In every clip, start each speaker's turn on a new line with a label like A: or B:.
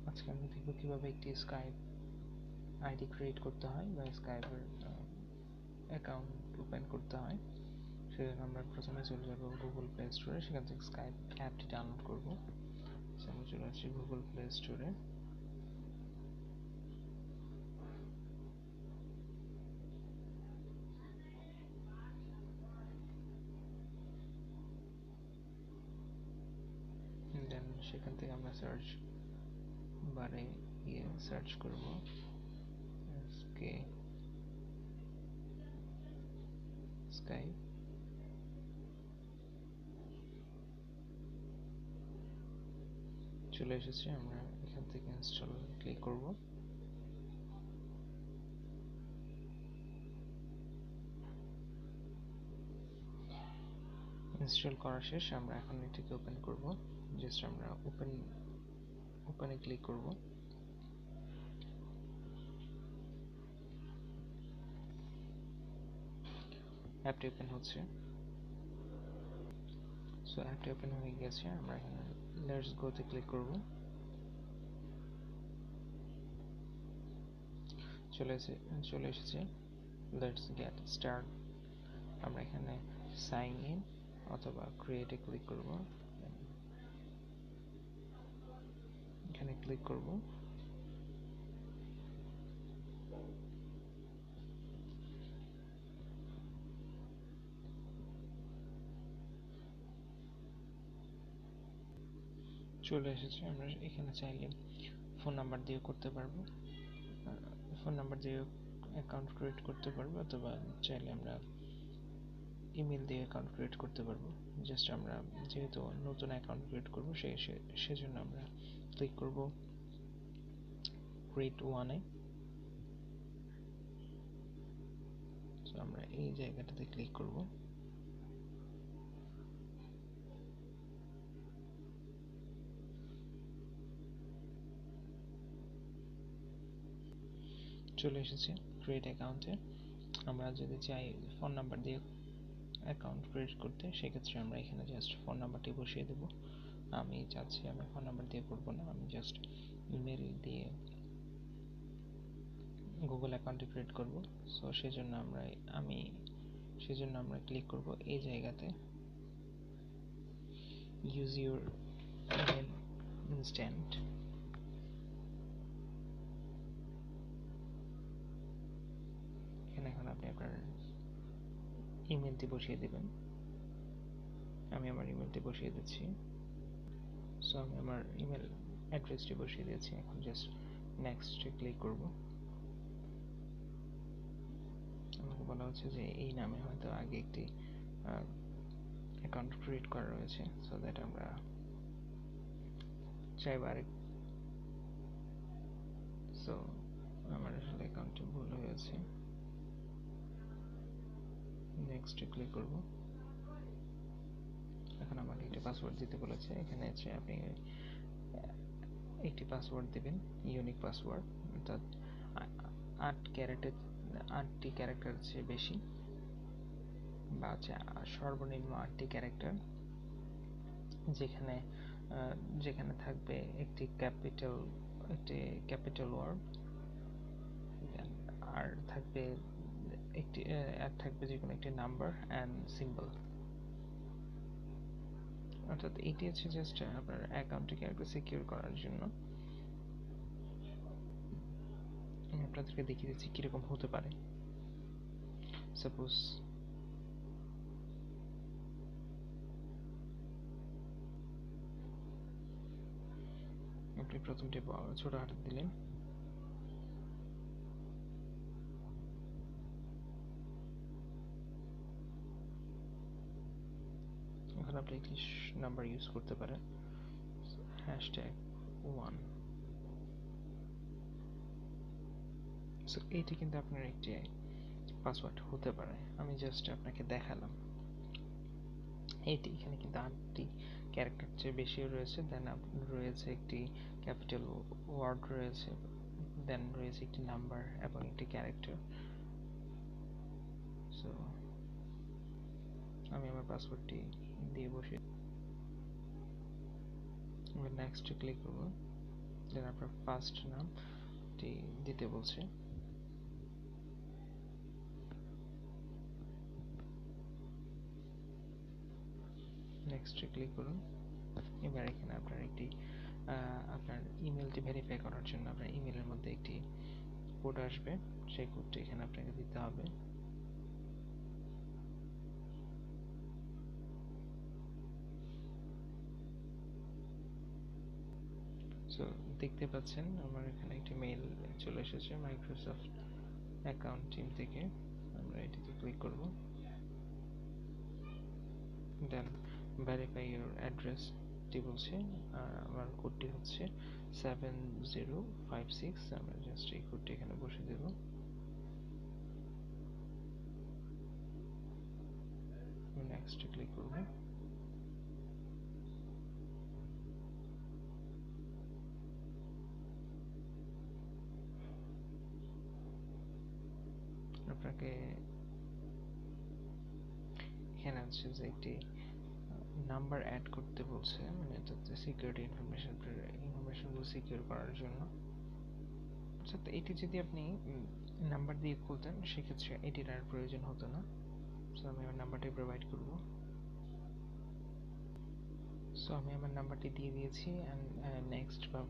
A: আজকে আমরা দেখব কিভাবে একটি স্কাইপ আইডি ক্রিয়েট করতে হয় বা স্কাইপের অ্যাকাউন্ট ওপেন করতে হয়। সেজন্য আমরা প্রথমে চলে যাব গুগল প্লে স্টোরে, সেখান থেকে স্কাইপ অ্যাপটি ডাউনলোড করব। আমরা চলে আসছি গুগল প্লে স্টোরে। দেন সেখান থেকে আমরা সার্চ বারে গিয়ে সার্চ করব স্কাইপ। চলে এসেছে, আমরা এখান থেকে ইনস্টল ক্লিক করব। ইনস্টল করা শেষ, আমরা এখন এটিকে ওপেন করব। জাস্ট আমরা ওপেনে ক্লিক করব। অ্যাপটি ওপেন হচ্ছে। সো অ্যাপটি ওপেন হয়ে গেছে, আমরা এখানে লেটস গো তে ক্লিক করব। চলে এসেছে লেটস গেট স্টার্ট। আমরা এখানে সাইন ইন অথবা ক্রিয়েটে ক্লিক করব। এখানে ক্লিক করব। চলে এসেছে, আমরা এখানে চাইলে ফোন নাম্বার দিয়ে করতে পারবো, ফোন নাম্বার দিয়ে অ্যাকাউন্ট ক্রিয়েট করতে পারবো, অথবা চাইলে আমরা ইমেল দিয়ে অ্যাকাউন্ট ক্রিয়েট করতে পারবো। জাস্ট আমরা যেহেতু নতুন অ্যাকাউন্ট ক্রিয়েট করবো সেজন্য আমরা ক্লিক করব ক্রিয়েট ওয়ানে। সো আমরা এই জায়গাটাতে ক্লিক করব। চলে এসেছে ক্রিয়েট অ্যাকাউন্টে। আমরা যদি চাই ফোন নাম্বার দিয়ে অ্যাকাউন্ট ক্রিয়েট করতে, সেক্ষেত্রে আমরা এখানে জাস্ট ফোন নাম্বারটি বসিয়ে দেব। আমি চাচ্ছি আমি ফোন নাম্বার দিয়ে করব না, আমি জাস্ট ইমেল দিয়ে গুগল অ্যাকাউন্টটি ক্রিয়েট করব। সো সেজন্য আমরা ক্লিক করব এই জায়গাতে ইউজ ইউর ইমেল ইনস্ট্যান্ট। এখানে এখন আপনি আপনার ইমেলটি বসিয়ে দেবেন। আমি আমার ইমেলটি বসিয়ে দিচ্ছি। সো আমি আমার ইমেল অ্যাড্রেসটি বসিয়ে দিয়েছি। এখন জাস্ট নেক্সটে ক্লিক করব। আমাকে বলা হচ্ছে যে এই নামে হয়তো আগে একটি অ্যাকাউন্ট ক্রিয়েট করা রয়েছে, সো দ্যাট আমরা চাইব আরেক। সো আমার আসলে অ্যাকাউন্টটি ভুল হয়েছে। নেক্সটে ক্লিক করব। এখন আমাকে একটা পাসওয়ার্ড দিতে বলেছে। এখানে আছে আপনি একটি পাসওয়ার্ড দিবেন, ইউনিক পাসওয়ার্ড, অর্থাৎ 8টি ক্যারেক্টার চেয়ে বেশি, বা সর্বনিম্ন 8টি ক্যারেক্টার, যেখানে থাকবে একটি ক্যাপিটাল ওয়ার্ড, আর থাকবে যে কোনো একটি নাম্বার অ্যান্ড সিম্বল। অর্থাৎ এটি হচ্ছে জাস্ট আপনার অ্যাকাউন্টটিকে একটু সিকিউর করার জন্য। আমি আপনাদেরকে দেখিয়ে দিচ্ছি কিরকম হতে পারে। সাপোজ আপনি প্রথমটি ছোট হাতে দিলেন, এখন আপনি একটি নাম্বার ইউজ করতে পারেন, #1। সো এইটি কিন্তু আপনার একটি পাসওয়ার্ড হতে পারে। আমি জাস্ট আপনাকে দেখালাম। এখানে কিন্তু 8টি ক্যারেক্টার চেয়ে বেশিও রয়েছে, দেন রয়েছে একটি ক্যাপিটাল ওয়ার্ড রয়েছে, দেন রয়েছে একটি নাম্বার এবং একটি ক্যারেক্টার। সো আমি আমার পাসওয়ার্ডটি দিয়ে বসে নেক্সট ক্লিক করব। দেন আপনার ফার্স্ট নামটি দিতে বলছে। নেক্সটে ক্লিক করুন। এবার এখানে আপনার একটি আপনার ইমেলটি ভেরিফাই করার জন্য আপনার ইমেলের মধ্যে একটি কোড আসবে, সেই কোডটি এখানে আপনাকে দিতে হবে। সো দেখতে পাচ্ছেন আমার এখানে একটি মেইল চলে এসেছে মাইক্রোসফট অ্যাকাউন্ট টিম থেকে। আমরা এটিতে ক্লিক করব। দেন ভেরিফাই ইউর অ্যাড্রেসটি বলছে, আর আমার কোডটি হচ্ছে 7056। আমরা জাস্ট এই কোডটি এখানে বসে দেব। নেক্সট ক্লিক করব। আপনাকে এখানে হচ্ছে যে একটি নাম্বার অ্যাড করতে বলছে, মানে এটাতে সিকিউরিটি ইনফরমেশনগুলো সিকিউর করার জন্য। আচ্ছা, তো এটি যদি আপনি নাম্বার দিয়ে খুলতেন সেক্ষেত্রে এটির আর প্রয়োজন হতো না। সো আমি আমার নাম্বারটি প্রোভাইড করব। সো আমি আমার নাম্বারটি দিয়ে দিয়েছি অ্যান্ড নেক্সট বা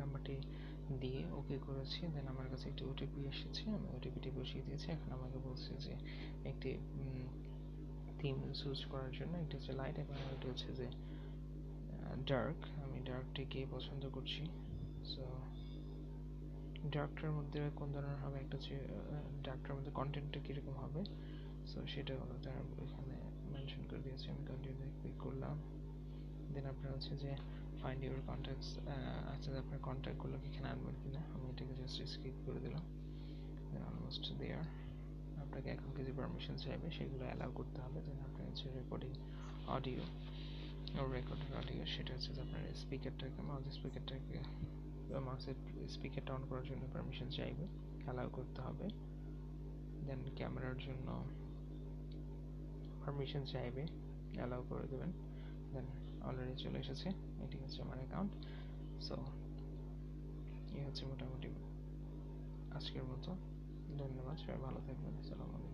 A: নাম্বারটি দিয়ে ওকে করেছি। দেন আমার কাছে একটি ওটিপি এসেছে, আমি ওটিপিটি বসিয়ে দিয়েছি। এখন আমাকে বলছে যে একটি থিম চুজ করার জন্য, একটি হচ্ছে লাইট এবং একটি হচ্ছে যে ডার্ক। আমি ডার্কটিকে পছন্দ করছি। সো ডার্কটার মধ্যে কোন ধরনের হবে, একটা হচ্ছে ডার্কটার মধ্যে কন্টেন্টটা কীরকম হবে, সো সেটা তারা এখানে মেনশন করে দিয়েছে। আমি কন্টিনিউতে ক্লিক করলাম। দেন আপনার হচ্ছে যে ফাইন্ড ইউর কন্ট্যাক্টস, আচ্ছা আপনার কন্ট্যাক্টগুলোকে এখানে আনবেন কিনা, আমি এটাকে জাস্ট স্কিপ করে দিলাম। দেন অলমোস্ট দেয়ার। আপনাকে এখন কিছু পারমিশন চাইবে, সেগুলো অ্যালাউ করতে হবে। দেন আপনার হচ্ছে রেকর্ডিং অডিও রেকর্ডেড অডিও, সেটা হচ্ছে যে আপনার স্পিকারটাকে মাউসের স্পিকারটা অন করার জন্য পারমিশন চাইবে, অ্যালাউ করতে হবে। দেন ক্যামেরার জন্য পারমিশন চাইবে, অ্যালাউ করে দেবেন। দেন অলরেডি চলে এসেছে, এটি হচ্ছে আমার অ্যাকাউন্ট। সো এই হচ্ছে মোটামুটি আজকের মতো। ধন্যবাদ, সবাই ভালো থাকবেন। আসসালামু আলাইকুম।